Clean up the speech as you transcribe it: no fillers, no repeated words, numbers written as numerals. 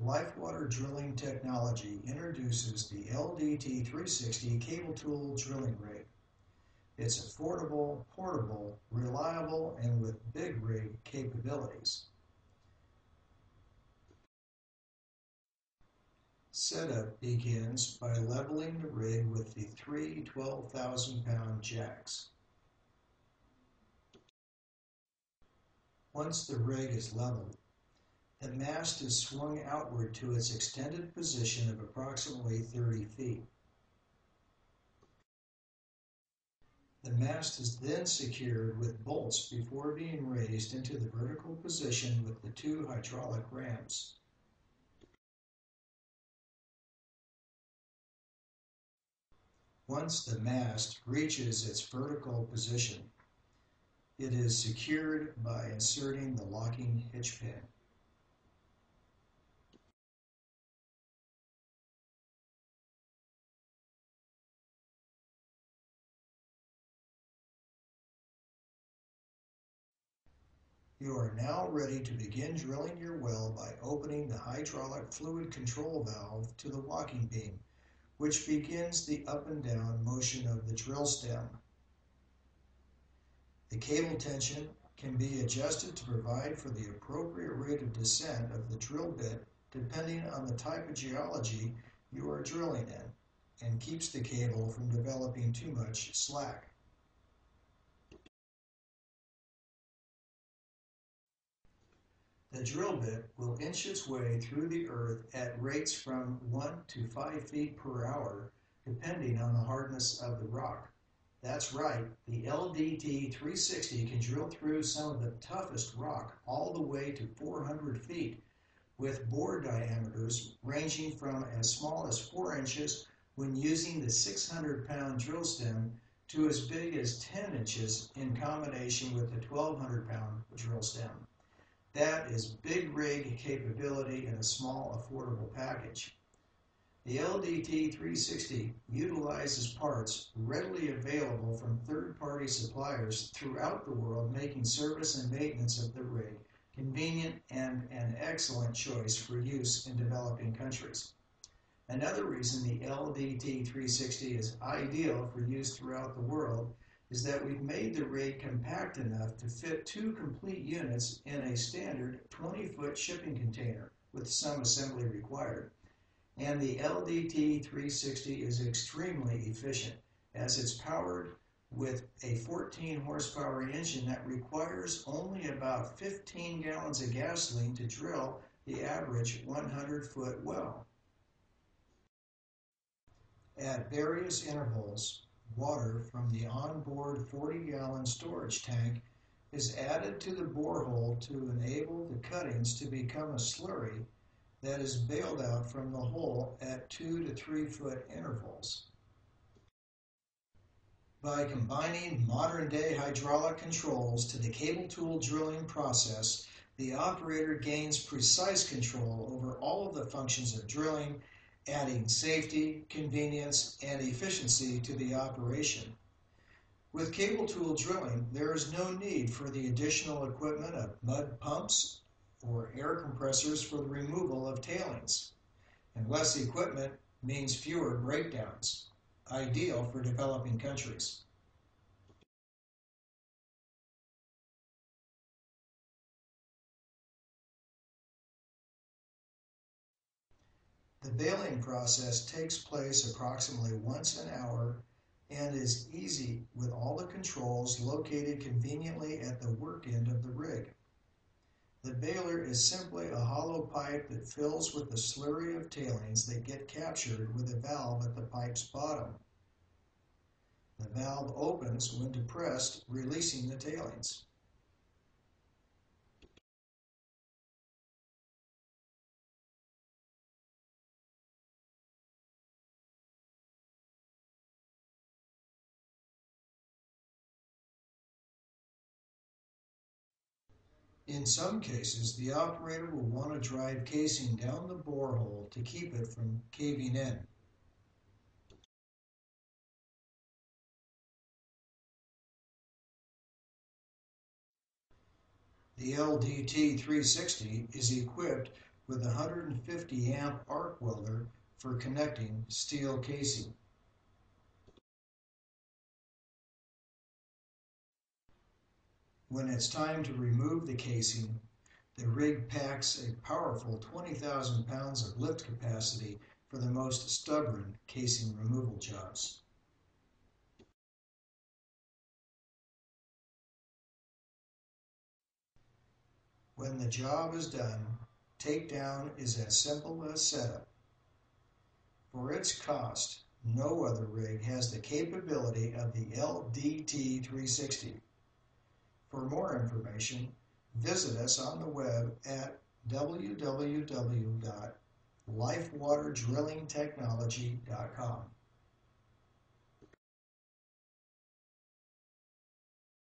Lifewater drilling technology introduces the LDT 360 cable tool drilling rig. It's affordable, portable, reliable, and with big rig capabilities. Setup begins by leveling the rig with the three 12,000-pound jacks. Once the rig is leveled, the mast is swung outward to its extended position of approximately 30 feet. The mast is then secured with bolts before being raised into the vertical position with the two hydraulic ramps. Once the mast reaches its vertical position, it is secured by inserting the locking hitch pin. You are now ready to begin drilling your well by opening the hydraulic fluid control valve to the walking beam, which begins the up and down motion of the drill stem. The cable tension can be adjusted to provide for the appropriate rate of descent of the drill bit depending on the type of geology you are drilling in, and keeps the cable from developing too much slack. The drill bit will inch its way through the earth at rates from 1 to 5 feet per hour, depending on the hardness of the rock. That's right, the LDT 360 can drill through some of the toughest rock all the way to 400 feet, with bore diameters ranging from as small as 4 inches when using the 600-pound drill stem to as big as 10 inches in combination with the 1,200-pound drill stem. That is big rig capability in a small, affordable package. The LDT 360 utilizes parts readily available from third-party suppliers throughout the world, making service and maintenance of the rig convenient and an excellent choice for use in developing countries. Another reason the LDT 360 is ideal for use throughout the world is that we've made the rig compact enough to fit 2 complete units in a standard 20-foot shipping container with some assembly required. And the LDT 360 is extremely efficient as it's powered with a 14 horsepower engine that requires only about 15 gallons of gasoline to drill the average 100-foot well. At various intervals, water from the onboard 40-gallon storage tank is added to the borehole to enable the cuttings to become a slurry that is bailed out from the hole at 2 to 3 foot intervals. By combining modern-day hydraulic controls to the cable tool drilling process, the operator gains precise control over all of the functions of drilling, adding safety, convenience, and efficiency to the operation. With cable tool drilling, there is no need for the additional equipment of mud pumps or air compressors for the removal of tailings. And less equipment means fewer breakdowns, ideal for developing countries. The bailing process takes place approximately once an hour and is easy with all the controls located conveniently at the work end of the rig. The bailer is simply a hollow pipe that fills with a slurry of tailings that get captured with a valve at the pipe's bottom. The valve opens when depressed, releasing the tailings. In some cases, the operator will want to drive casing down the borehole to keep it from caving in. The LDT 360 is equipped with a 150 amp arc welder for connecting steel casing. When it's time to remove the casing, the rig packs a powerful 20,000 pounds of lift capacity for the most stubborn casing removal jobs. When the job is done, takedown is as simple as setup. For its cost, no other rig has the capability of the LDT 360. For more information, visit us on the web at www.lifewaterdrillingtechnology.com.